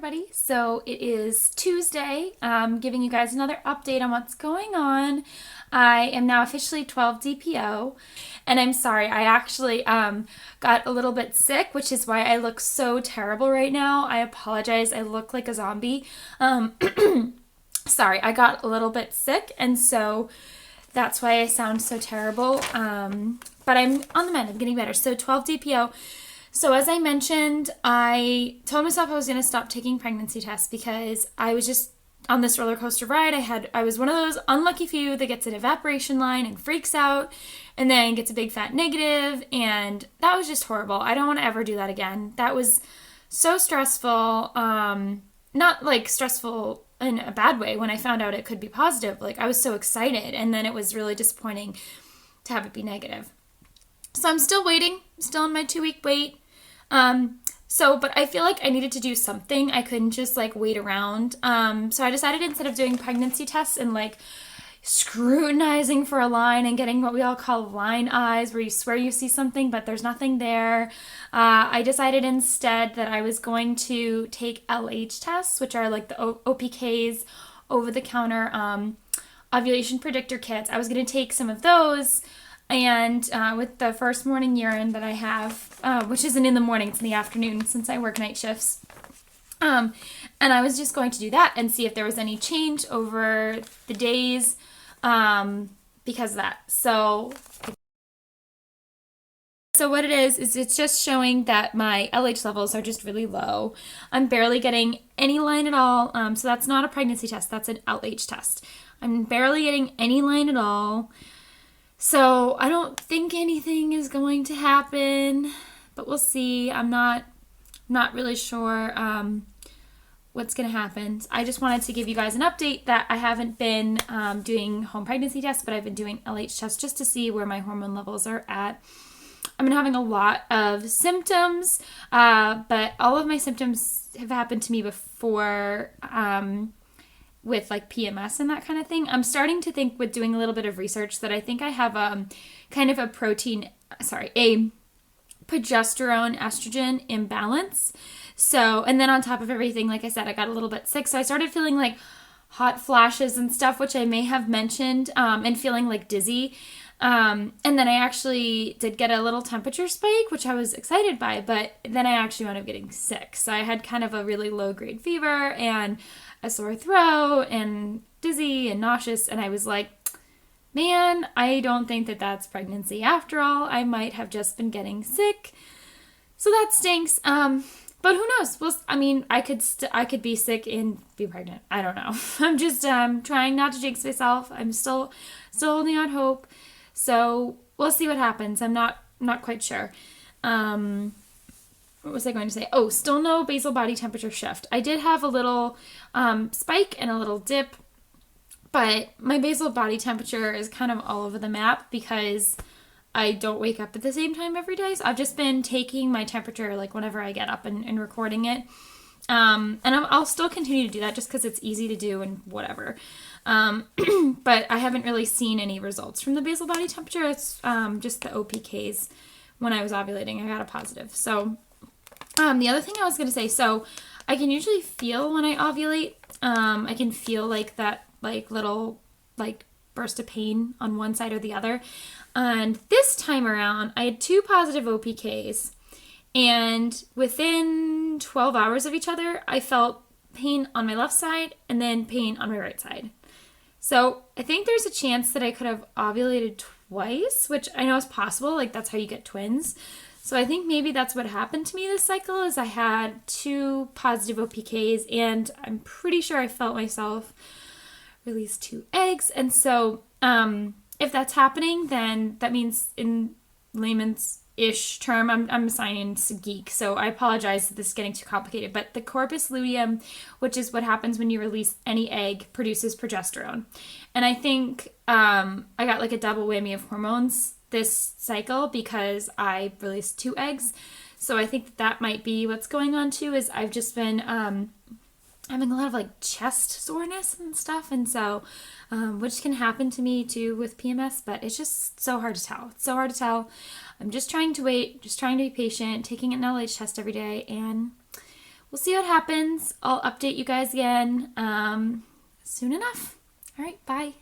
everybody. So it is Tuesday. Giving you guys another update on what's going on. I am now officially 12 DPO, and I'm sorry, I actually got a little bit sick, which is why I look so terrible right now. I apologize. I look like a zombie. Sorry, I got a little bit sick, and so that's why I sound so terrible. But I'm on the mend. I'm getting better. So 12 DPO. So as I mentioned, I told myself I was going to stop taking pregnancy tests because I was just on this roller coaster ride. I was one of those unlucky few that gets an evaporation line and freaks out and then gets a big fat negative, and that was just horrible. I don't want to ever do that again. That was so stressful. Not like stressful in a bad way when I found out it could be positive. Like, I was so excited, and then it was really disappointing to have it be negative. So I'm still waiting, still in my 2-week wait. But I feel like I needed to do something. I couldn't just like wait around. So I decided, instead of doing pregnancy tests and like scrutinizing for a line and getting what we all call line eyes, where you swear you see something but there's nothing there, I decided instead that I was going to take LH tests, which are like the OPKs, over-the-counter ovulation predictor kits. I was going to take some of those. And with the first morning urine that I have, which isn't in the morning, it's in the afternoon since I work night shifts. And I was just going to do that and see if there was any change over the days because of that. So what it is it's just showing that my LH levels are just really low. I'm barely getting any line at all. So that's not a pregnancy test. That's an LH test. I'm barely getting any line at all. So I don't think anything is going to happen, but we'll see. I'm not really sure what's going to happen. I just wanted to give you guys an update that I haven't been doing home pregnancy tests, but I've been doing LH tests just to see where my hormone levels are at. I've been having a lot of symptoms, but all of my symptoms have happened to me before, with like PMS and that kind of thing. I'm starting to think, with doing a little bit of research, that I think I have kind of a progesterone estrogen imbalance. So, and then on top of everything, like I said, I got a little bit sick. So I started feeling like hot flashes and stuff, which I may have mentioned, and feeling like dizzy. And then I actually did get a little temperature spike, which I was excited by, but then I actually wound up getting sick. So I had kind of a really low grade fever and a sore throat and dizzy and nauseous. And I was like, man, I don't think that that's pregnancy after all. I might have just been getting sick. So that stinks. But who knows? I could be sick and be pregnant. I don't know. I'm just trying not to jinx myself. I'm still holding out hope. So we'll see what happens. I'm not quite sure. What was I going to say? Oh, still no basal body temperature shift. I did have a little spike and a little dip, but my basal body temperature is kind of all over the map because I don't wake up at the same time every day. So I've just been taking my temperature like whenever I get up and recording it. And I'll still continue to do that just because it's easy to do and whatever. But I haven't really seen any results from the basal body temperature. It's just the OPKs. When I was ovulating, I got a positive. So the other thing I was going to say, so I can usually feel when I ovulate, I can feel like that like little like burst of pain on one side or the other. And this time around, I had 2 positive OPKs. And within 12 hours of each other, I felt pain on my left side and then pain on my right side. So I think there's a chance that I could have ovulated twice, which I know is possible. Like, that's how you get twins. So I think maybe that's what happened to me this cycle, is I had 2 positive OPKs, and I'm pretty sure I felt myself release 2 eggs. And so if that's happening, then that means, in layman's-ish term, I'm assigning to geek. So I apologize if this is getting too complicated. But the corpus luteum, which is what happens when you release any egg, produces progesterone. And I think I got like a double whammy of hormones this cycle because I released 2 eggs. So I think that might be what's going on too, is I've just been having a lot of like chest soreness and stuff. And so, which can happen to me too with PMS, but it's just so hard to tell. It's so hard to tell. I'm just trying to wait, just trying to be patient, taking an LH test every day, and we'll see what happens. I'll update you guys again soon enough. All right, bye.